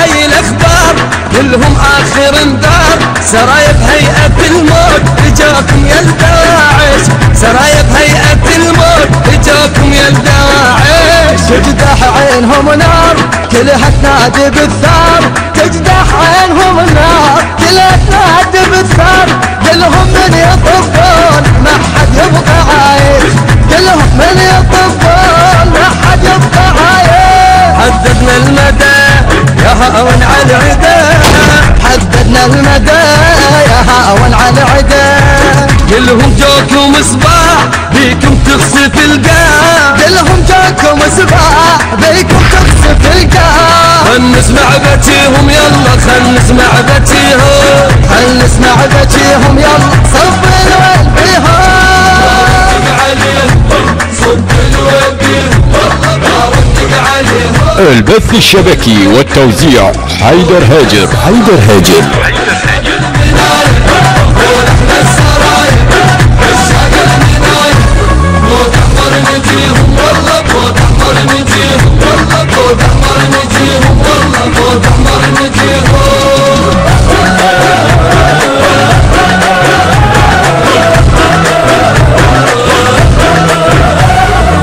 هاي الاخبار كلهم اخر انذار. سرايا بهيئة الموت اجاكم يا الداعش، سرايا بهيئة الموت اجاكم يا الداعش. تجدح عينهم نار كلها تنادي بالثار، تجدح عينهم نار كلها تنادي بالثار. قلهم من يطفون ما حد يبقى عايش، قلهم من يطفون ما حد يبقى عايش. حددنا المدى يا هاون على العدا، حددنا المدى يا هاون على العدا. قلهم جوكم صباح بيكم تخسف القاع، قلهم جوكم صباح بيكم تخسف القاع. خل نسمع بكيهم يلا، خل نسمع بكيهم، خل نسمع بكيهم يلا. صب الويل بيهم، صب الويل بيهم والله بارك عليهم. البث الشبكي والتوزيع حيدر هاجر. حيدر هاجر.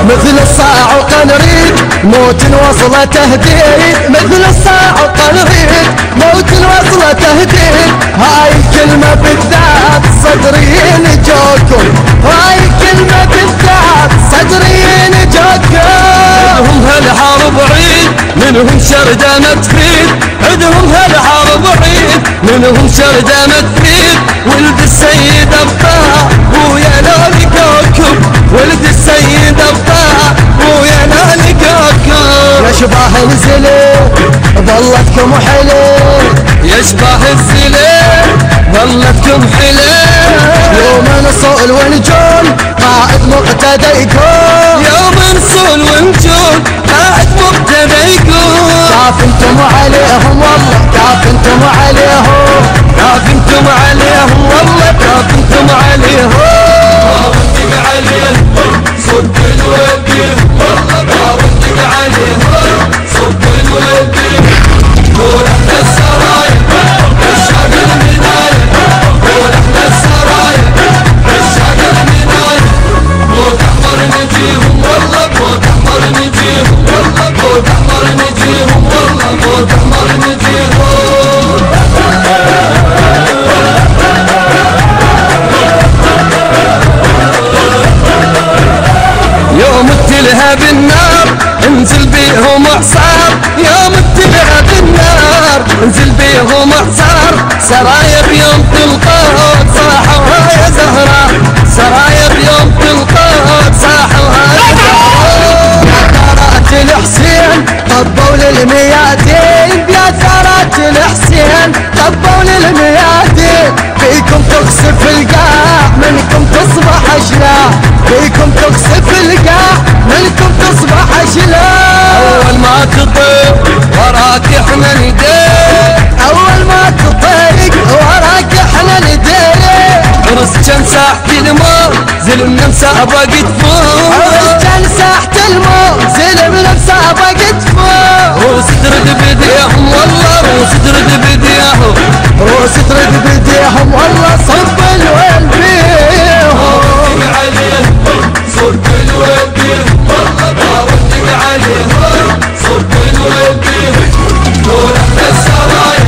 مثل الصاعقة نريد موت وصلة تهديد، مثل الصاعقة نريد موت وصلة تهديد. هاي الكلمة بالذات صدرين جوكم، هاي الكلمة بالذات صدرين جوكم. عندهم هالحرب عيد منهم شردة ما تفيد، عندهم هالحرب عيد منهم شردة ما تفيد. ولد السيد ابطاع ويا لا لقاكم، ولد السيد ابطاع ويا لا لقاكم. يا شباه الزليل ظلتكم حليل، يا شباه الزليل ظلتكم حليل. يوم نصول ونجول قائد مقتدى يقول، يوم نصول ونجول قائد مقتدى يقول. كاف انتم عليهم والله، كاف انتم عليهم، كاف انتم عليهم والله، كاف انتم عليهم. بارك عليهم صب الويل بيهم والله بارك عليهم، صب الويل بيهم. قول احنا السرايا عشاق المنايا، قول احنا السرايا عشاق المنايا. موت احمر نجيهم والله، موت احمر نجيهم والله، موت احمر نجيهم والله، موت احمر نجيهم. يوم ابتلها بالنار انزل بيهم اعصار، يوم ابتلها بالنار انزل بيهم اعصار. سرايا بيوم تلقاك صاحوا يا زهرة، سرايا بيوم تلقاك صاحوا يا زهرة. يا ثارات الحسين طبوا للميادين، يا ثارات الحسين طبوا للميادين. فيكم تخسف القاع منكم تصبح اشلاء، فيكم تخسف القاع منكم تصبح اشلاء. اول ما تطير وراك احنا ندير، اول ما تطيق وراك احنا ندير. عرس كان ساحة الموت زلمنا مسابقة فوق، عرس كان ساحة الموت زلمنا مسابقة فوق. روس ترد بديهم والله، روس ترد بديهم، روس ترد بديهم والله. صب الويل بيهم، بارك عليهم صب الويل بيهم والله بارك عليهم، صب الويل بيهم. قول احنا السرايا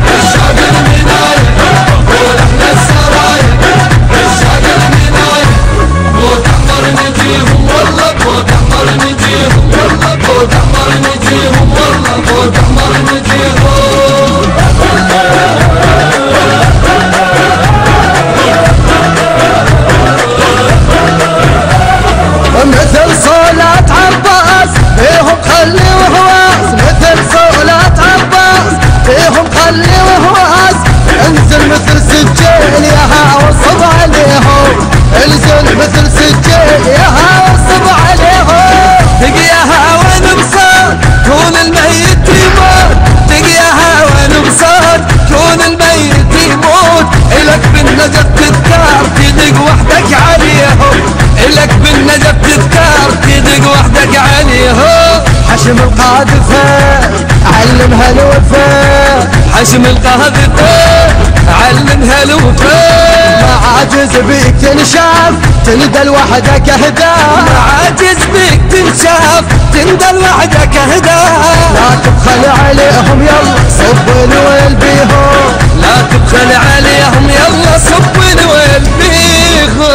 عشاق المنايا، قول احنا السرايا عشاق المنايا. موت احمر نجيهم والله، موت احمر نجيهم والله، موت احمر نجيهم والله، موت احمر نجيهم. عزم القاذفة علمها الوفاء، ما عاجز بيك تنشاف تندى لوحدك اهداف، ما عاجز بيك تنشاف تندى لوحدك اهداف. لا تبخل عليهم يلا صب الويل بيهم، لا تبخل عليهم يلا صب الويل بيهم.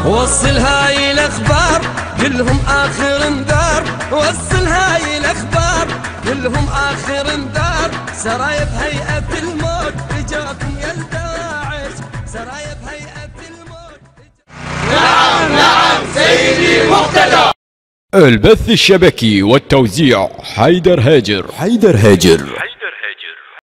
وصل هاي الاخبار كلهم اخر انذار، وصل هاي الاخبار كلهم اخر انذار. سرايب هيئة الموت اجاكم يا الداعش، سرايب هيئة الموت. نعم نعم سيدي مقتدى. البث الشبكي والتوزيع حيدر هاجر.